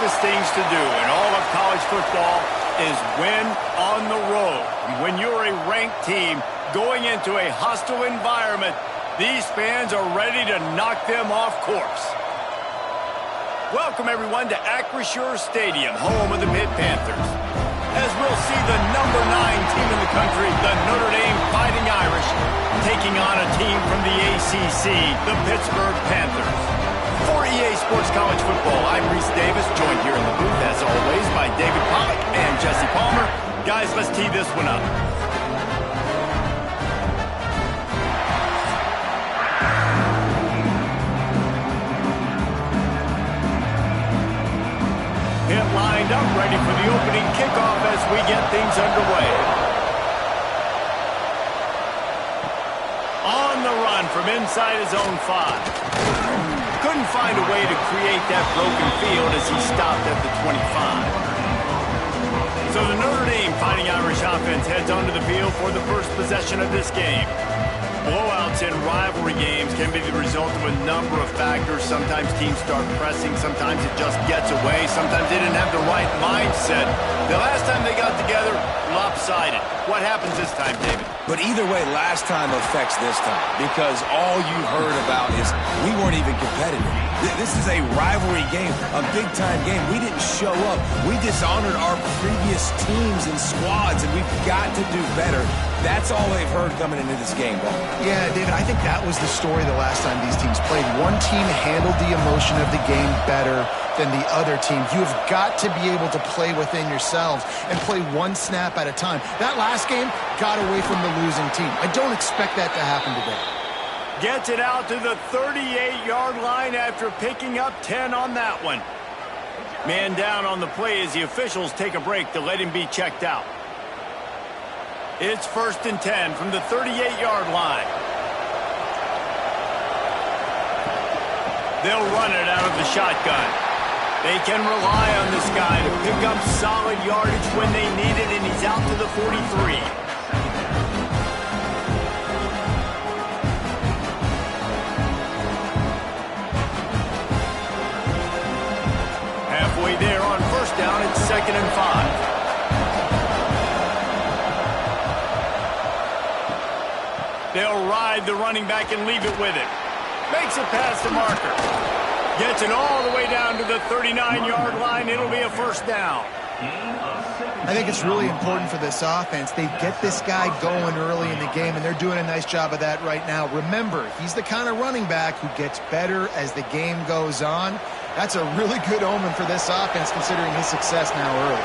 toughest things to do in all of college football is win on the road. When you're a ranked team going into a hostile environment, these fans are ready to knock them off course. Welcome, everyone, to Acrisure Stadium, home of the Pitt Panthers. As we'll see the number 9 team in the country, the Notre Dame Fighting Irish, taking on a team from the ACC, the Pittsburgh Panthers. For EA Sports College Football, I'm Reese Davis, joined here in the booth, as always, by David Pollack and Jesse Palmer. Guys, let's tee this one up. Pitt lined up, ready for the opening kickoff as we get things underway. On the run from inside his own 5. Couldn't find a way to create that broken field as he stopped at the 25. So the Notre Dame Fighting Irish offense heads onto the field for the first possession of this game. Blowouts in rivalry games can be the result of a number of factors. Sometimes teams start pressing. Sometimes it just gets away. Sometimes they didn't have the right mindset. The last time they got together, lopsided. What happens this time, David? But either way, last time affects this time because all you heard about is we weren't even competitive. This is a rivalry game, a big-time game. We didn't show up. We dishonored our previous teams and squads, and we've got to do better. That's all they've heard coming into this game, Ball. Yeah, David, I think that was the story the last time these teams played. One team handled the emotion of the game better than the other team. You've got to be able to play within yourselves and play one snap at a time. That last game got away from the losing team. I don't expect that to happen today. Gets it out to the 38-yard line after picking up 10 on that one. Man down on the play as the officials take a break to let him be checked out. It's 1st and 10 from the 38-yard line. They'll run it out of the shotgun. They can rely on this guy to pick up solid yardage when they need it, and he's out to the 43. Halfway there on 1st down, it's 2nd and 5. They'll ride the running back and leave it with it. Makes it past the marker. Gets it all the way down to the 39-yard line. It'll be a 1st down. I think it's really important for this offense. They get this guy going early in the game, and they're doing a nice job of that right now. Remember, he's the kind of running back who gets better as the game goes on. That's a really good omen for this offense, considering his success now early.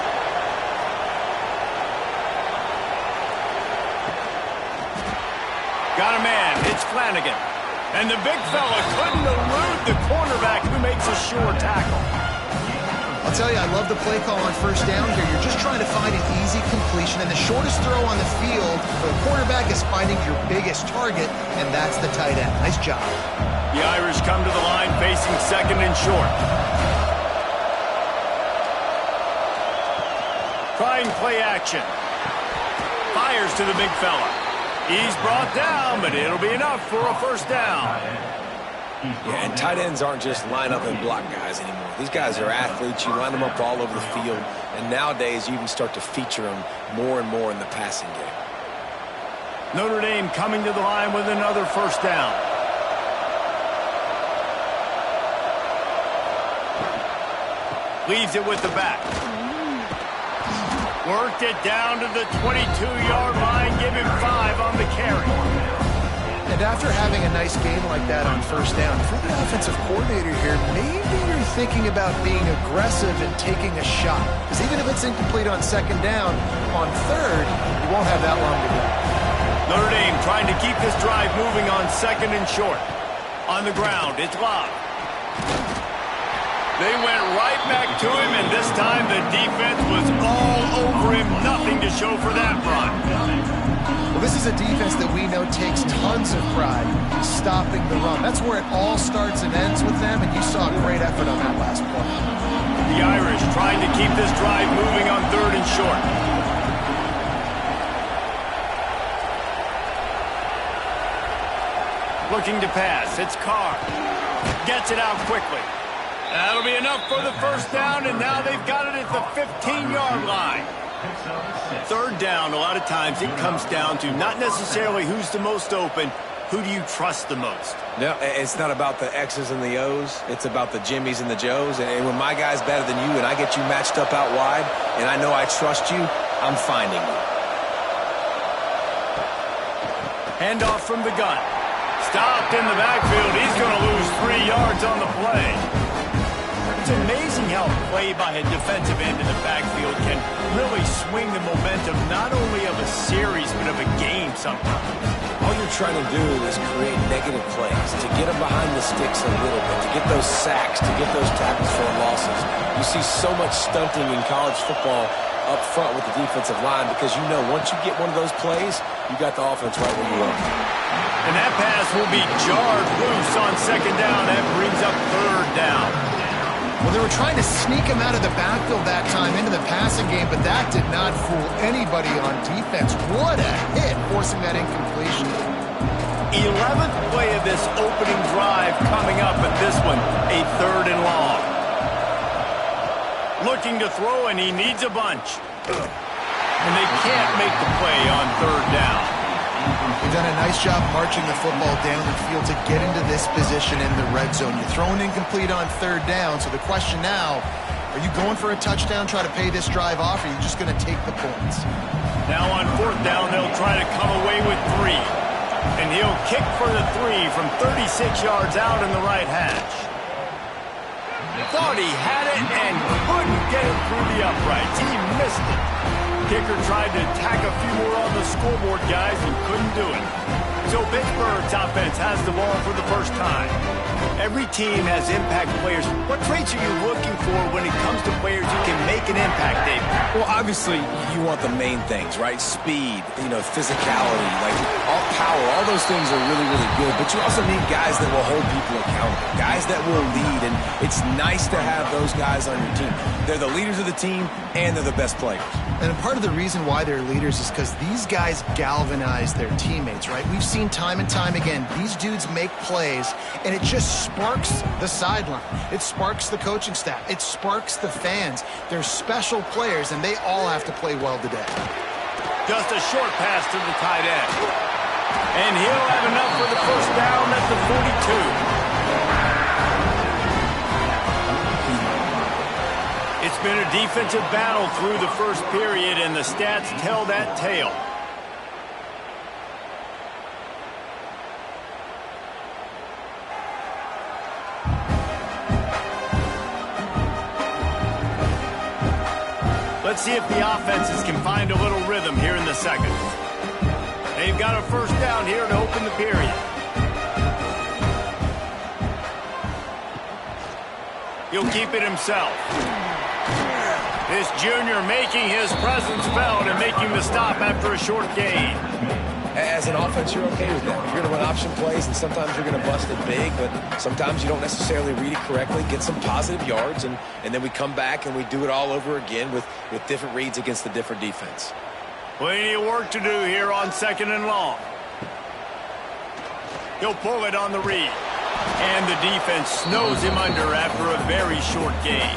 Got a man. It's Flanagan. And the big fella couldn't elude the cornerback who makes a sure tackle. I'll tell you, I love the play call on 1st down here. You're just trying to find an easy completion, and the shortest throw on the field for the quarterback is finding your biggest target, and that's the tight end. Nice job. The Irish come to the line facing 2nd and short. Trying play action. Fires to the big fella. He's brought down, but it'll be enough for a 1st down. Yeah, and tight ends aren't just line up and block guys anymore. These guys are athletes. You line them up all over the field. And nowadays, you even start to feature them more and more in the passing game. Notre Dame coming to the line with another 1st down. Leaves it with the back. Worked it down to the 22-yard line. Give him 5 on the carry. And after having a nice game like that on 1st down, for the offensive coordinator here, maybe you're thinking about being aggressive and taking a shot. Because even if it's incomplete on 2nd down, on 3rd, you won't have that long to go. Notre Dame trying to keep this drive moving on 2nd and short. On the ground, it's Love. They went right back to him, and this time the defense was all over him. Nothing to show for that run. Well, this is a defense that we know takes tons of pride in stopping the run. That's where it all starts and ends with them, and you saw a great effort on that last play. The Irish trying to keep this drive moving on 3rd and short. Looking to pass. It's Carr. Gets it out quickly. That'll be enough for the first down, and now they've got it at the 15-yard line. Third down, a lot of times it comes down to not necessarily who's the most open, who do you trust the most? No, it's not about the X's and the O's. It's about the Jimmies and the Joes. And when my guy's better than you and I get you matched up out wide and I know I trust you, I'm finding you. Handoff from the gun. Stopped in the backfield. He's going to lose 3 yards on the play. It's amazing how a play by a defensive end in the backfield can really swing the momentum not only of a series but of a game sometimes. All you're trying to do is create negative plays, to get them behind the sticks a little bit, to get those sacks, to get those tackles for losses. You see so much stunting in college football up front with the defensive line because you know once you get one of those plays, you got the offense right where you want it. And that pass will be jarred loose on second down. That brings up third down. Well, they were trying to sneak him out of the backfield that time into the passing game, but that did not fool anybody on defense. What a hit, forcing that incompletion. 11th play of this opening drive coming up, and this one a third and long. Looking to throw, and he needs a bunch. And they can't make the play on third down. They've done a nice job marching the football down the field to get into this position in the red zone. You're throwing incomplete on third down, so the question now, are you going for a touchdown, try to pay this drive off, or are you just going to take the points? Now on fourth down, they'll try to come away with 3. And he'll kick for the 3 from 36 yards out in the right hash. Thought he had it and couldn't get it through the uprights. He missed it. Kicker tried to tack a few more on the scoreboard, guys, and couldn't do it. So Pittsburgh's offense has the ball for the first time. Every team has impact players. What traits are you looking for when it comes to players who can make an impact, Dave? Well, obviously, you want the main things, right? Speed, physicality, like all power, all those things are really, really good. But you also need guys that will hold people accountable, guys that will lead, and it's nice to have those guys on your team. They're the leaders of the team, and they're the best players. And part of the reason why they're leaders is because these guys galvanize their teammates, right? We've seen time and time again, these dudes make plays, and it just sparks the sideline. It sparks the coaching staff. It sparks the fans. They're special players, and they all have to play well today. Just a short pass to the tight end. And he'll have enough for the first down at the 42. It's been a defensive battle through the first period, and the stats tell that tale. Let's see if the offenses can find a little rhythm here in the second. They've got a first down here to open the period. He'll keep it himself. This junior making his presence felt and making the stop after a short gain. As an offense, you're okay with that. You're going to run option plays, and sometimes you're going to bust it big, but sometimes you don't necessarily read it correctly, get some positive yards, and then we come back and we do it all over again with different reads against the different defense. Plenty of work to do here on second and long. He'll pull it on the read. And the defense snows him under after a very short gain.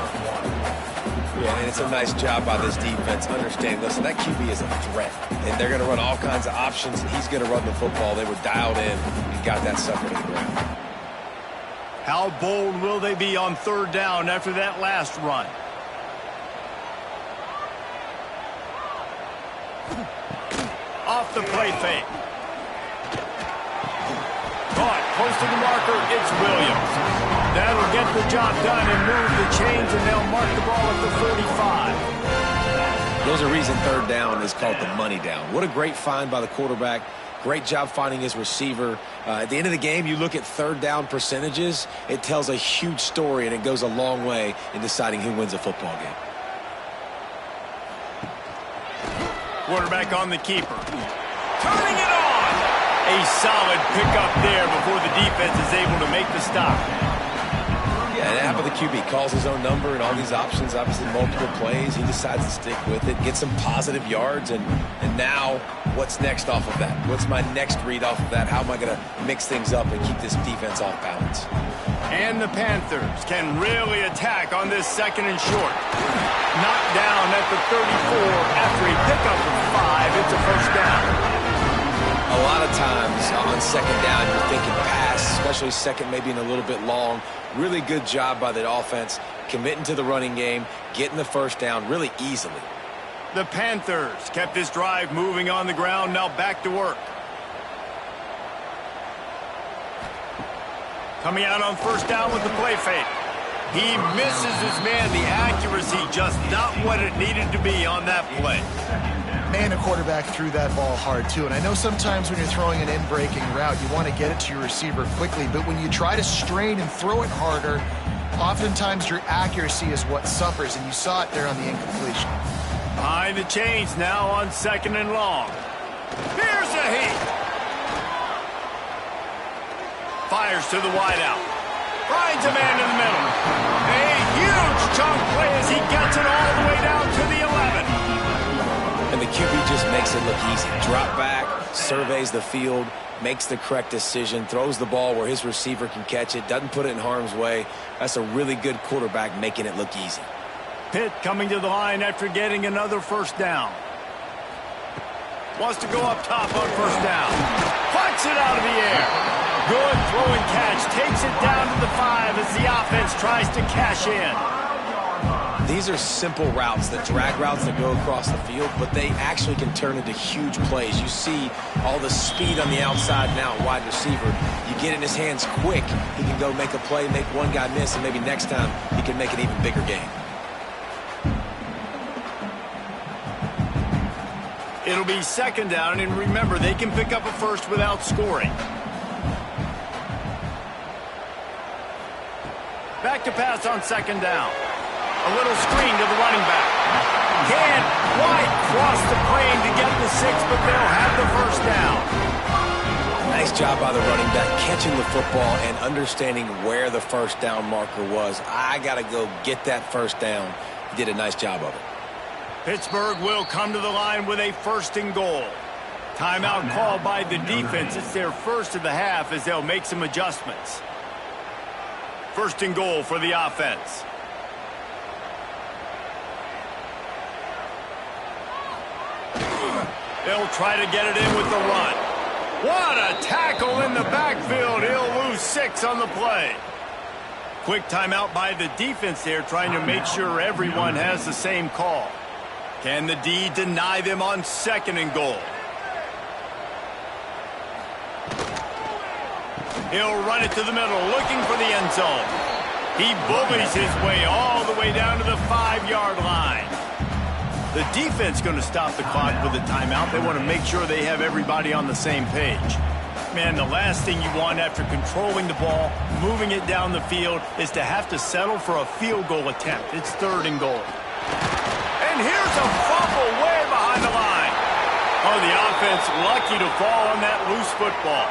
Yeah, and it's a nice job by this defense understanding, listen, that QB is a threat, and they're going to run all kinds of options, and he's going to run the football. They were dialed in and got that sucker to the ground. How bold will they be on third down after that last run? Off the play fake. Caught, close to the marker, it's Williams. That'll get the job done and move the chains, and they'll mark the ball at the 45. There's a reason third down is called the money down. What a great find by the quarterback. Great job finding his receiver. At the end of the game, you look at third down percentages. It tells a huge story, and it goes a long way in deciding who wins a football game. Quarterback on the keeper. Turning it on! A solid pickup there before the defense is able to make the stop. Yeah, and half of the QB calls his own number and all these options, obviously multiple plays. He decides to stick with it, get some positive yards, and now what's next off of that? What's my next read off of that? How am I going to mix things up and keep this defense off balance? And the Panthers can really attack on this second and short. Knocked down at the 34 after a pickup of 5. It's a first down. A lot of times on second down, you're thinking pass, especially second maybe in a little bit long. Really good job by the offense, committing to the running game, getting the first down really easily. The Panthers kept this drive moving on the ground, now back to work. Coming out on first down with the play fake. He misses his man. The accuracy just not what it needed to be on that play. Man, a quarterback threw that ball hard, too. And I know sometimes when you're throwing an in-breaking route, you want to get it to your receiver quickly. But when you try to strain and throw it harder, oftentimes your accuracy is what suffers. And you saw it there on the incompletion. Behind the chains now on second and long. Here's a heat. Fires to the wideout. Finds a man in the middle. A huge chunk play as he gets it all the way down to the 11. And the QB just makes it look easy. Drop back, surveys the field, makes the correct decision, throws the ball where his receiver can catch it, doesn't put it in harm's way. That's a really good quarterback making it look easy. Pitt coming to the line after getting another first down. Wants to go up top on first down. Plucks it out of the air. Good throw and catch. Takes it down to the 5 as the offense tries to cash in. These are simple routes, the drag routes that go across the field, but they actually can turn into huge plays. You see all the speed on the outside now, wide receiver. You get it in his hands quick, he can go make a play, make one guy miss, and maybe next time he can make an even bigger game. It'll be second down, and remember, they can pick up a first without scoring. Back to pass on second down. A little screen to the running back. Can't quite cross the plane to get the 6, but they'll have the first down. Nice job by the running back catching the football and understanding where the first down marker was. I got to go get that first down. He did a nice job of it. Pittsburgh will come to the line with a first and goal. Timeout called by the defense. It's their first of the half as they'll make some adjustments. First and goal for the offense. They'll try to get it in with the run. What a tackle in the backfield. He'll lose 6 on the play. Quick timeout by the defense there, trying to make sure everyone has the same call. Can the D deny them on second and goal? He'll run it to the middle, looking for the end zone. He bullies his way all the way down to the 5-yard line. The defense going to stop the clock with a timeout. They want to make sure they have everybody on the same page. Man, the last thing you want after controlling the ball, moving it down the field, is to have to settle for a field goal attempt. It's third and goal. And here's a fumble way behind the line. Oh, the offense lucky to fall on that loose football.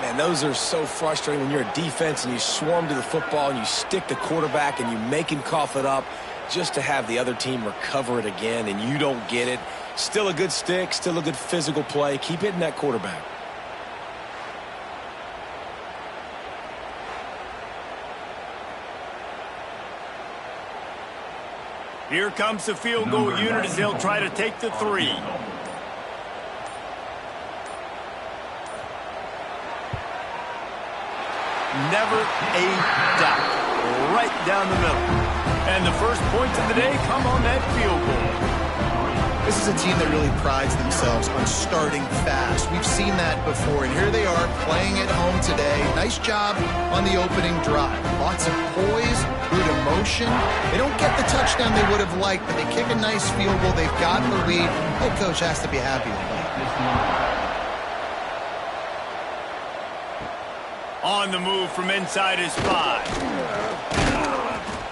Man, those are so frustrating when you're a defense and you swarm to the football and you stick the quarterback and you make him cough it up just to have the other team recover it again and you don't get it. Still a good stick, still a good physical play. Keep hitting that quarterback. Here comes the field goal unit as they'll try to take the 3. Never a doubt. Right down the middle. And the first points of the day come on that field goal. This is a team that really prides themselves on starting fast. We've seen that before, and here they are playing at home today. Nice job on the opening drive. Lots of poise, good emotion. They don't get the touchdown they would have liked, but they kick a nice field goal. They've got the lead. Head coach has to be happy with that. On the move from inside his 5.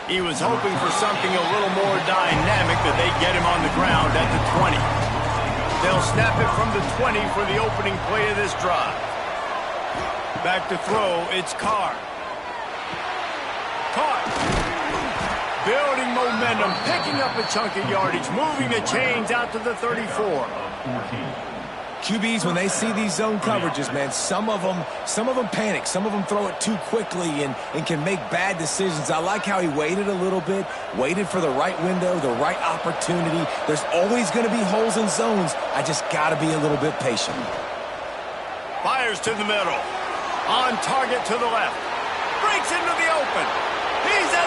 He was hoping for something a little more dynamic, that they get him on the ground at the 20. They'll snap it from the 20 for the opening play of this drive. Back to throw, it's Carr. Caught. Building momentum, picking up a chunk of yardage, moving the chains out to the 34. QBs, when they see these zone coverages, man, some of them panic. Some of them throw it too quickly and can make bad decisions. I like how he waited a little bit, waited for the right window, the right opportunity. There's always going to be holes in zones. I just got to be a little bit patient. Fires to the middle. On target to the left. Breaks into the open. He's a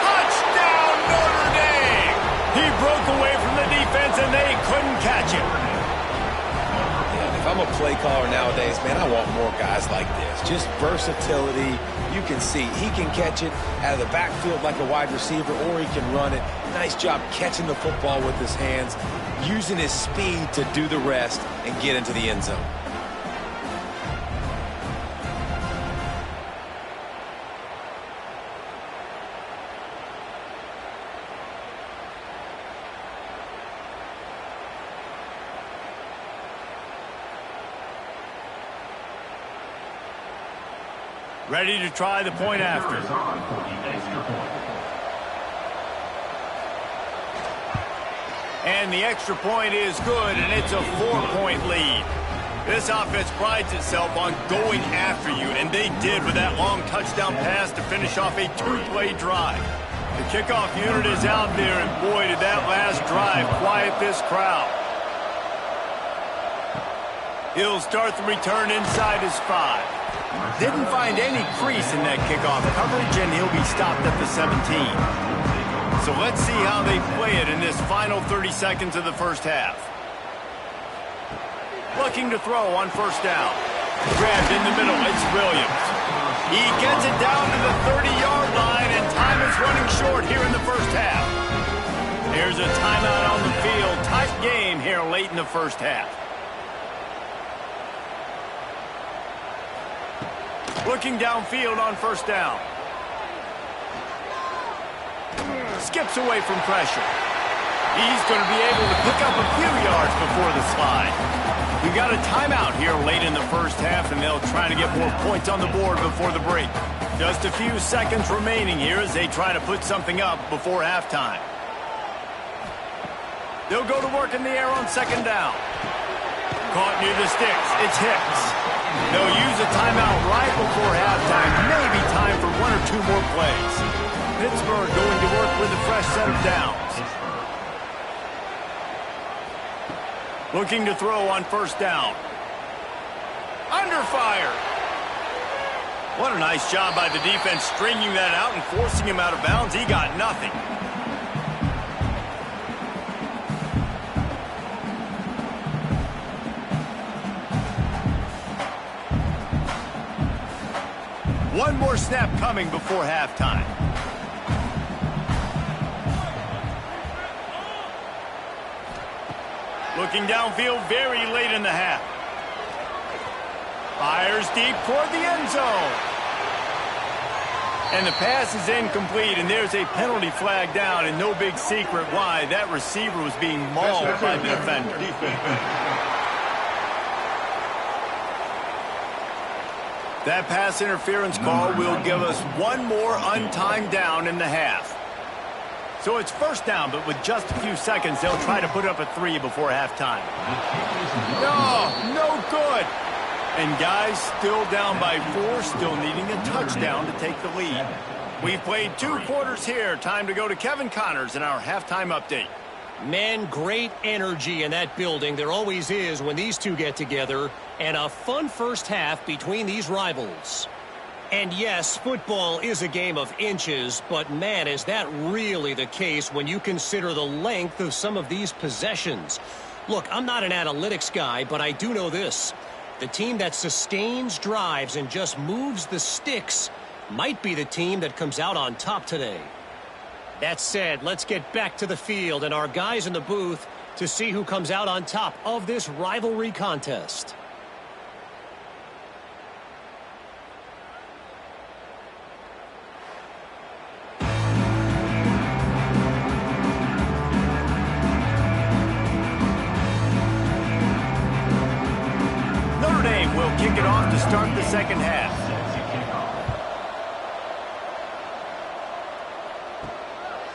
touchdown, Notre Dame! He broke away from the defense, and they couldn't catch him. If I'm a play caller nowadays, man, I want more guys like this. Just versatility. You can see he can catch it out of the backfield like a wide receiver, or he can run it. Nice job catching the football with his hands, using his speed to do the rest and get into the end zone. Ready to try the point after. And the extra point is good, and it's a 4-point lead. This offense prides itself on going after you, and they did with that long touchdown pass to finish off a 2-play drive. The kickoff unit is out there, and boy, did that last drive quiet this crowd. He'll start the return inside his 5. Didn't find any crease in that kickoff coverage, and he'll be stopped at the 17. So let's see how they play it in this final 30 seconds of the first half. Looking to throw on first down. Grabbed in the middle, it's Williams. He gets it down to the 30-yard line, and time is running short here in the first half. Here's a timeout on the field. Tight game here late in the first half. Looking downfield on first down. Skips away from pressure. He's going to be able to pick up a few yards before the slide. We got a timeout here late in the first half, and they'll try to get more points on the board before the break. Just a few seconds remaining here as they try to put something up before halftime. They'll go to work in the air on second down. Caught near the sticks. It's Hicks. They'll use a timeout right before halftime. Maybe time for 1 or 2 more plays. Pittsburgh going to work with a fresh set of downs. Looking to throw on first down. Under fire. What a nice job by the defense stringing that out and forcing him out of bounds. He got nothing. One more snap coming before halftime. Looking downfield very late in the half. Fires deep toward the end zone. And the pass is incomplete, and there's a penalty flag down, and no big secret why. That receiver was being mauled by the defender. That pass interference call will give us one more untimed down in the half. So it's first down, but with just a few seconds, they'll try to put up a 3 before halftime. No good. And guys, still down by 4, still needing a touchdown to take the lead. We've played 2 quarters here. Time to go to Kevin Connors in our halftime update. Man, great energy in that building. There always is when these two get together. And a fun first half between these rivals. And yes, football is a game of inches, but man, is that really the case when you consider the length of some of these possessions. Look, I'm not an analytics guy, but I do know this. The team that sustains drives and just moves the sticks might be the team that comes out on top today. That said, let's get back to the field and our guys in the booth to see who comes out on top of this rivalry contest. Notre Dame will kick it off to start the second half.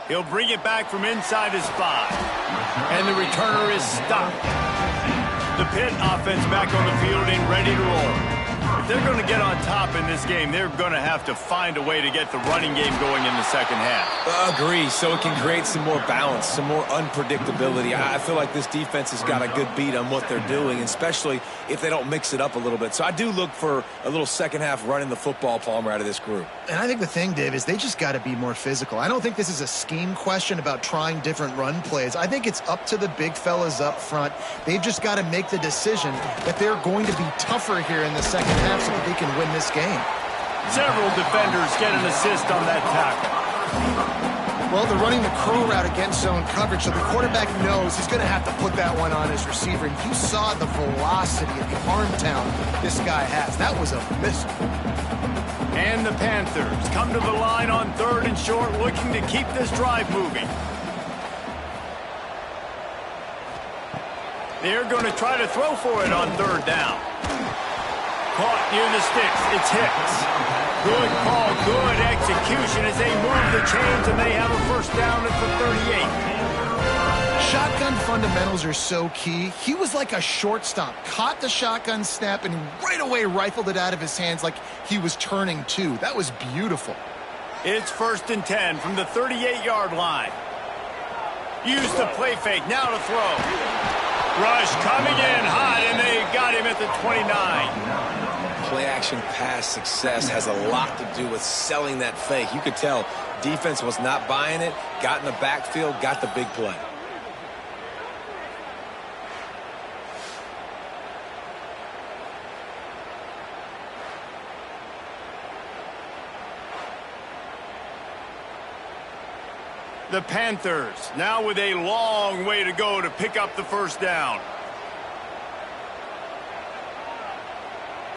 He'll bring it back from inside his 5. And the returner is stopped. The Pitt offense back on the field and ready to roll. If they're going to get on top in this game, they're going to have to find a way to get the running game going in the second half. Agree, so it can create some more balance, some more unpredictability. I feel like this defense has got a good beat on what they're doing, especially if they don't mix it up a little bit. So I do look for a little second half running the football, Palmer, out of this group. And I think the thing, Dave, is they just got to be more physical. I don't think this is a scheme question about trying different run plays. I think it's up to the big fellas up front. They've just got to make the decision that they're going to be tougher here in the second half so that they can win this game. Several defenders get an assist on that tackle. Well, they're running the curl route against zone coverage, so the quarterback knows he's going to have to put that one on his receiver. And you saw the velocity and the arm talent this guy has. That was a missile. And the Panthers come to the line on 3rd and short, looking to keep this drive moving. They're going to try to throw for it on 3rd down. Caught near the sticks. It's Hicks. Good call, good execution as they move the chains, and they have a first down at the 38. Shotgun fundamentals are so key. He was like a shortstop. Caught the shotgun snap and right away rifled it out of his hands like he was turning two. That was beautiful. It's 1st and 10 from the 38-yard line. Use the play fake. Now to throw. Rush coming in hot, and they got him at the 29. Play-action pass success has a lot to do with selling that fake. You could tell defense was not buying it, got in the backfield, got the big play. The Panthers now with a long way to go to pick up the first down.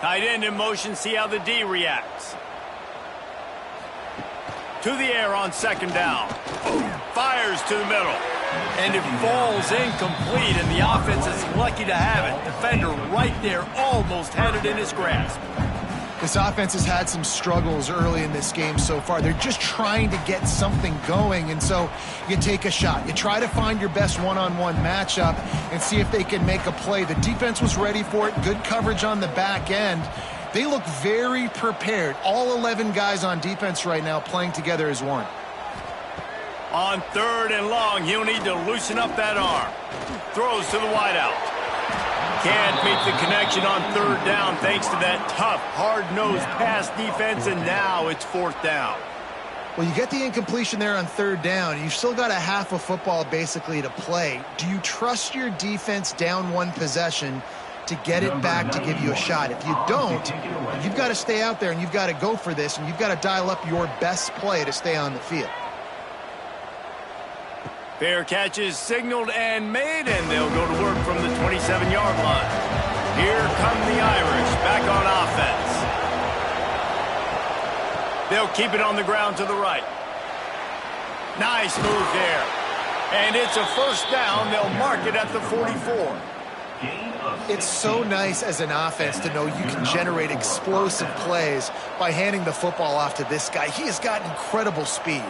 Tight end in motion, see how the D reacts. To the air on 2nd down. Fires to the middle. And it falls incomplete, and the offense is lucky to have it. Defender right there almost had it in his grasp. This offense has had some struggles early in this game so far. They're just trying to get something going, and so you take a shot. You try to find your best one-on-one matchup and see if they can make a play. The defense was ready for it. Good coverage on the back end. They look very prepared. All 11 guys on defense right now playing together as one. On 3rd and long, he'll need to loosen up that arm. Throws to the wideout. Can't make the connection on 3rd down thanks to that tough, hard-nosed pass defense, and now it's 4th down. Well, you get the incompletion there on 3rd down. You've still got a half of football basically to play. Do you trust your defense down one possession to get it back to give you a shot? If you don't, you've got to stay out there and you've got to go for this, and you've got to dial up your best play to stay on the field. Fair catch is signaled and made, and they'll go to work from the 27-yard line. Here come the Irish back on offense. They'll keep it on the ground to the right. Nice move there. And it's a first down. They'll mark it at the 44. It's so nice as an offense to know you can generate explosive plays by handing the football off to this guy. He has got incredible speed.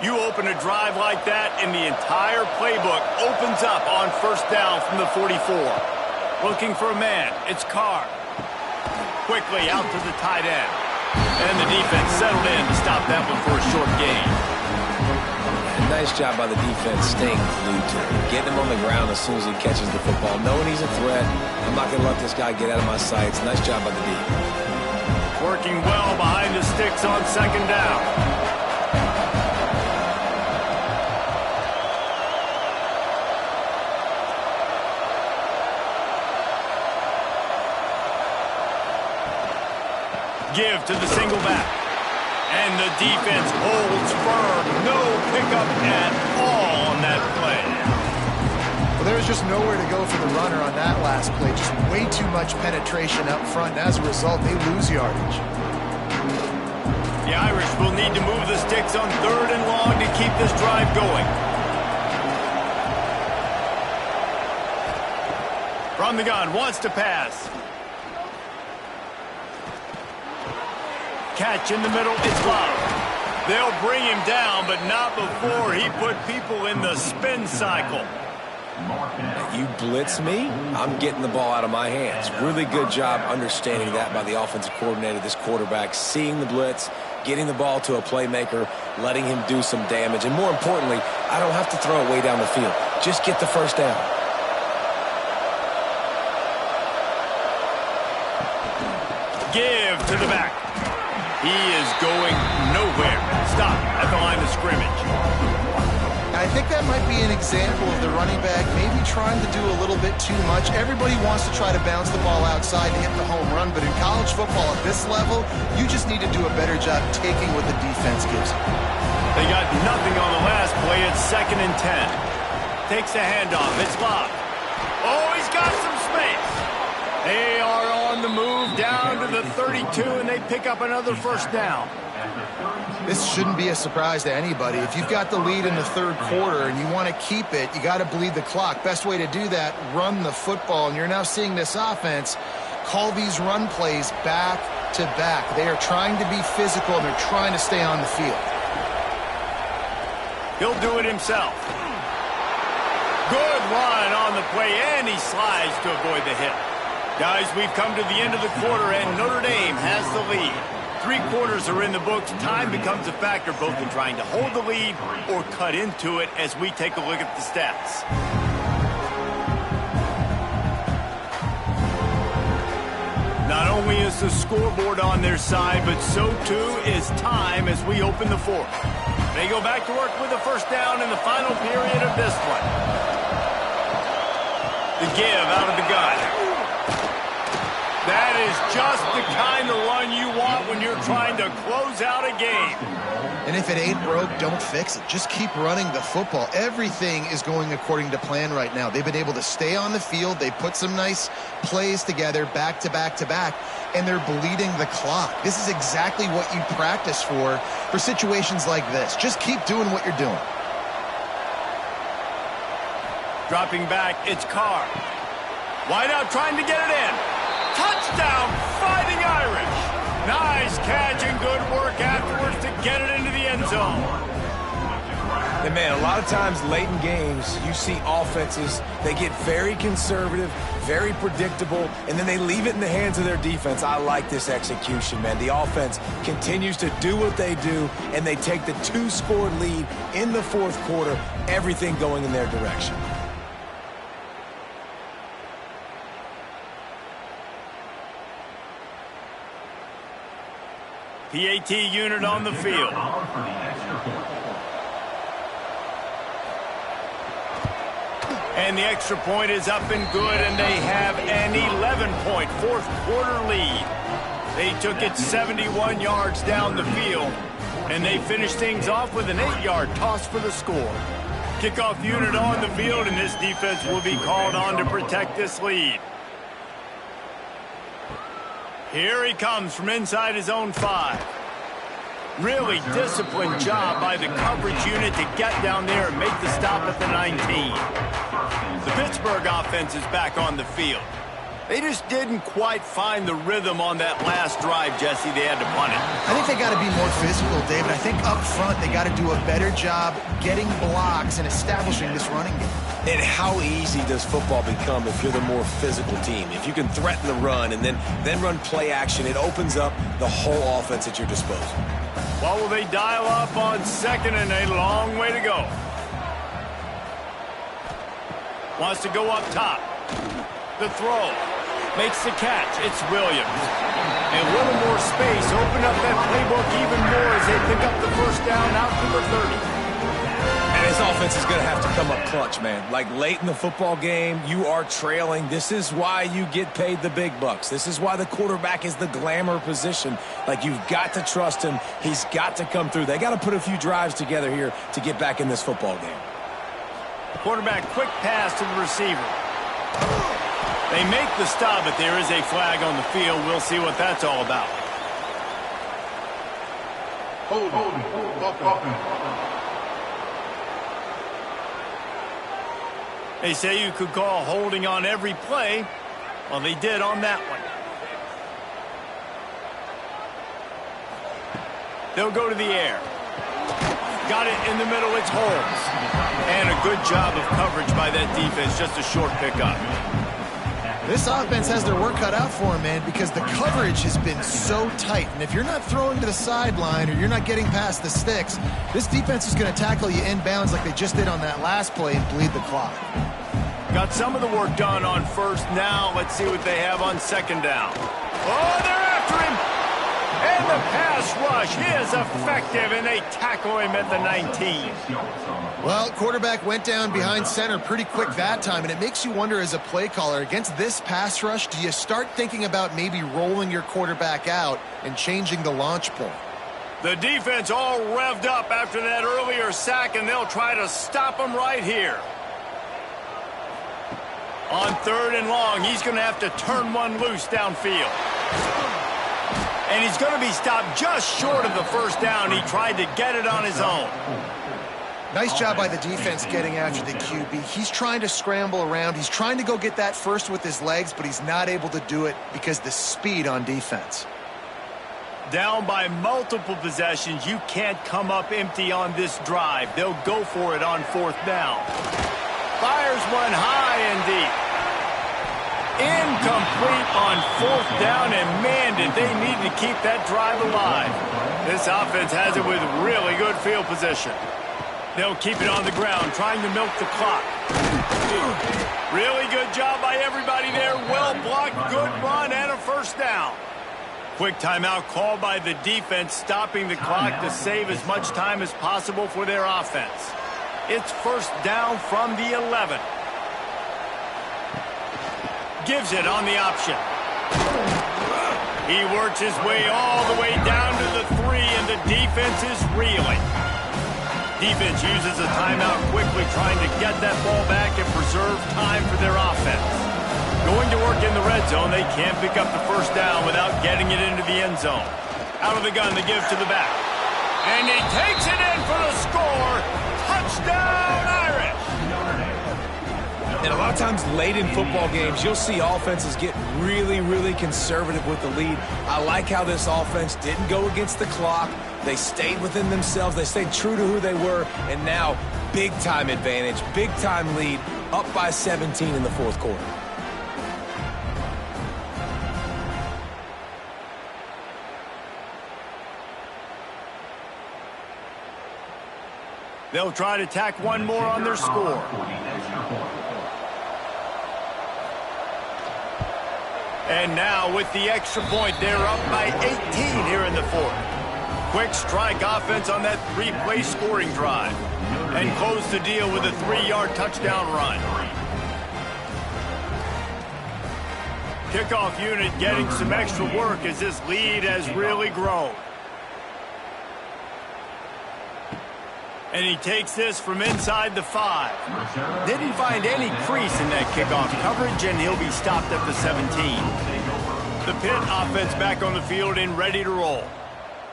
You open a drive like that, and the entire playbook opens up on 1st down from the 44. Looking for a man. It's Carr. Quickly out to the tight end. And the defense settled in to stop that one for a short gain. Nice job by the defense staying glued to him. Getting him on the ground as soon as he catches the football. Knowing he's a threat. I'm not going to let this guy get out of my sights. Nice job by the D. Working well behind the sticks on 2nd down. Give to the single back. And the defense holds firm. No pickup at all on that play. Well, there was just nowhere to go for the runner on that last play. Just way too much penetration up front. And as a result, they lose yardage. The Irish will need to move the sticks on 3rd and long to keep this drive going. From the gun, wants to pass. Catch in the middle, it's Love. They'll bring him down, but not before he put people in the spin cycle. You blitz me, I'm getting the ball out of my hands. Really good job understanding that by the offensive coordinator, this quarterback, seeing the blitz, getting the ball to a playmaker, letting him do some damage. And more importantly, I don't have to throw it way down the field. Just get the first down. Give to the back. He is going nowhere. Stop at the line of scrimmage. I think that might be an example of the running back maybe trying to do a little bit too much. Everybody wants to try to bounce the ball outside to hit the home run, but in college football at this level, you just need to do a better job taking what the defense gives you. They got nothing on the last play. It's 2nd and 10. Takes the handoff. It's locked. Oh, he's got some space. They are on the move down to the 32, and they pick up another first down. This shouldn't be a surprise to anybody. If you've got the lead in the third quarter and you want to keep it, you got to bleed the clock. Best way to do that, run the football. And you're now seeing this offense call these run plays back to back. They are trying to be physical, and they're trying to stay on the field. He'll do it himself. Good run on the play, and he slides to avoid the hit. Guys, we've come to the end of the quarter, and Notre Dame has the lead. 3 quarters are in the books. Time becomes a factor both in trying to hold the lead or cut into it as we take a look at the stats. Not only is the scoreboard on their side, but so too is time as we open the 4th. They go back to work with a first down in the final period of this one. The give out of the gun. That is just the kind of run you want when you're trying to close out a game. And if it ain't broke, don't fix it. Just keep running the football. Everything is going according to plan right now. They've been able to stay on the field. They put some nice plays together back to back to back, and they're bleeding the clock. This is exactly what you practice for situations like this. Just keep doing what you're doing. Dropping back, it's Carr. Wide out trying to get it in. Touchdown, Fighting Irish. Nice catch and good work afterwards to get it into the end zone. And man, a lot of times late in games, you see offenses, they get very conservative, very predictable, and then they leave it in the hands of their defense. I like this execution, man. The offense continues to do what they do, and they take the 2-score lead in the 4th quarter, everything going in their direction. PAT unit on the field. And the extra point is up and good, and they have an 11-point 4th quarter lead. They took it 71 yards down the field, and they finished things off with an 8-yard toss for the score. Kickoff unit on the field, and this defense will be called on to protect this lead. Here he comes from inside his own 5. Really disciplined job by the coverage unit to get down there and make the stop at the 19. The Pittsburgh offense is back on the field. They just didn't quite find the rhythm on that last drive, Jesse. They had to punt it. I think they got to be more physical, David. I think up front they got to do a better job getting blocks and establishing this running game. And how easy does football become if you're the more physical team? If you can threaten the run and then run play action, it opens up the whole offense at your disposal. Well, will they dial up on 2nd and a long way to go? Wants to go up top. The throw. Makes the catch. It's Williams. A little more space. Open up that playbook even more as they pick up the first down out to the 30. And his offense is going to have to come up clutch, man. Like late in the football game, you are trailing. This is why you get paid the big bucks. This is why the quarterback is the glamour position. Like, you've got to trust him. He's got to come through. They got to put a few drives together here to get back in this football game. Quarterback, quick pass to the receiver. They make the stop, but there is a flag on the field. We'll see what that's all about. They say you could call holding on every play. Well, they did on that one. They'll go to the air. got it in the middle. It's Holmes. And a good job of coverage by that defense. Just a short pickup. This offense has their work cut out for them, man, because the coverage has been so tight. And if you're not throwing to the sideline or you're not getting past the sticks, this defense is going to tackle you inbounds like they just did on that last play and bleed the clock. Got some of the work done on first. Now let's see what they have on second down. Oh, they're after him. And the pass rush is effective, and they tackle him at the 19. Well, quarterback went down behind center pretty quick that time, and it makes you wonder as a play caller, against this pass rush, do you start thinking about maybe rolling your quarterback out and changing the launch point? The defense all revved up after that earlier sack, and they'll try to stop him right here. On third and long, he's going to have to turn one loose downfield. And he's going to be stopped just short of the first down. He tried to get it on his own. Nice job by the defense getting after the QB. He's trying to scramble around. He's trying to go get that first with his legs, but he's not able to do it because the speed on defense. Down by multiple possessions, you can't come up empty on this drive. They'll go for it on fourth down. Fires one high and deep. Incomplete on fourth down, and man, did they need to keep that drive alive. This offense has it with really good field position. They'll keep it on the ground, trying to milk the clock. Really good job by everybody there. Well blocked, good run, and a first down. Quick timeout called by the defense, stopping the clock to save as much time as possible for their offense. It's first down from the 11. Gives it on the option. He works his way all the way down to the 3, and the defense is reeling. Defense uses a timeout quickly, trying to get that ball back and preserve time for their offense. Going to work in the red zone, they can't pick up the first down without getting it into the end zone. Out of the gun, they give to the back. And he takes it in for the score. Touchdown, Irish! And a lot of times late in football games, you'll see offenses get really, really conservative with the lead. I like how this offense didn't go against the clock. They stayed within themselves. They stayed true to who they were. And now, big-time advantage, big-time lead, up by 17 in the fourth quarter. They'll try to tack one more on their score. And now with the extra point, they're up by 18 here in the fourth. Quick strike offense on that 3-play scoring drive. And close the deal with a 3-yard touchdown run. Kickoff unit getting some extra work as this lead has really grown. And he takes this from inside the 5. Didn't find any crease in that kickoff coverage, and he'll be stopped at the 17. The Pitt offense back on the field and ready to roll.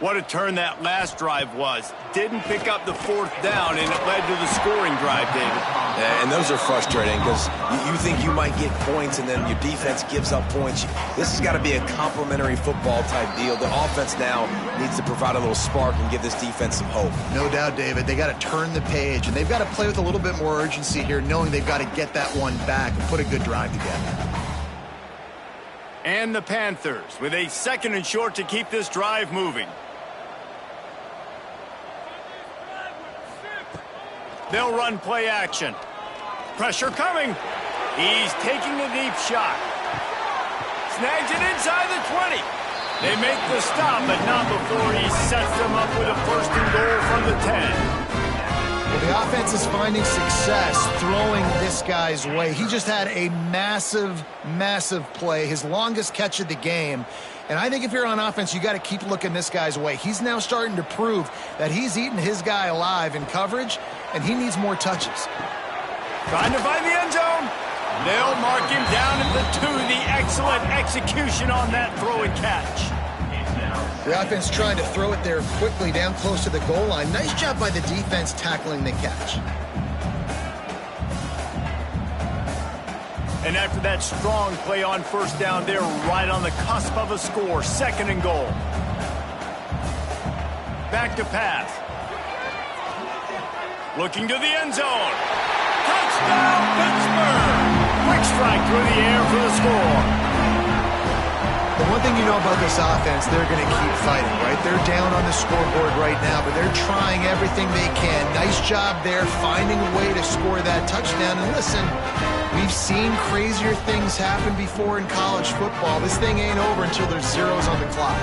What a turn that last drive was. Didn't pick up the fourth down, and it led to the scoring drive, David. Yeah, and those are frustrating because you think you might get points, and then your defense gives up points. This has got to be a complementary football type deal. The offense now needs to provide a little spark and give this defense some hope. No doubt, David. They got to turn the page, and they've got to play with a little bit more urgency here, knowing they've got to get that one back and put a good drive together. And the Panthers with a 2nd and short to keep this drive moving. They'll run play action. Pressure coming. He's taking a deep shot. Snags it inside the 20. They make the stop, but not before he sets them up with a 1st and goal from the 10. Well, the offense is finding success throwing this guy's way. He just had a massive, massive play, his longest catch of the game. And I think if you're on offense, you got to keep looking this guy's way. He's now starting to prove that he's eating his guy alive in coverage, and he needs more touches. Trying to find the end zone. They'll mark him down at the 2. The excellent execution on that throw and catch. The offense trying to throw it there quickly down close to the goal line. Nice job by the defense tackling the catch. And after that strong play on first down, they're right on the cusp of a score. 2nd and goal. Back to pass. Looking to the end zone. Touchdown, Pittsburgh! Quick strike through the air for the score. The one thing you know about this offense, they're going to keep fighting, right? They're down on the scoreboard right now, but they're trying everything they can. Nice job there, finding a way to score that touchdown. And listen, we've seen crazier things happen before in college football. This thing ain't over until there's zeros on the clock.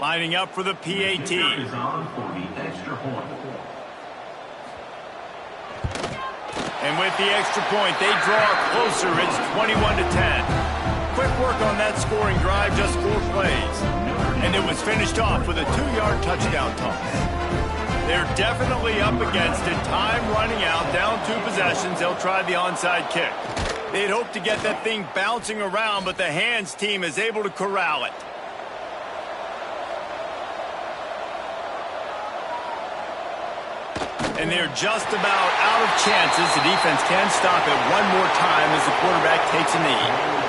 Lining up for the PAT. And with the extra point, they draw closer. It's 21-10. Quick work on that scoring drive, just 4 plays. And it was finished off with a 2-yard touchdown toss. They're definitely up against it. Time running out, down 2 possessions. They'll try the onside kick. They'd hoped to get that thing bouncing around, but the hands team is able to corral it. And they're just about out of chances. The defense can stop it one more time as the quarterback takes a knee.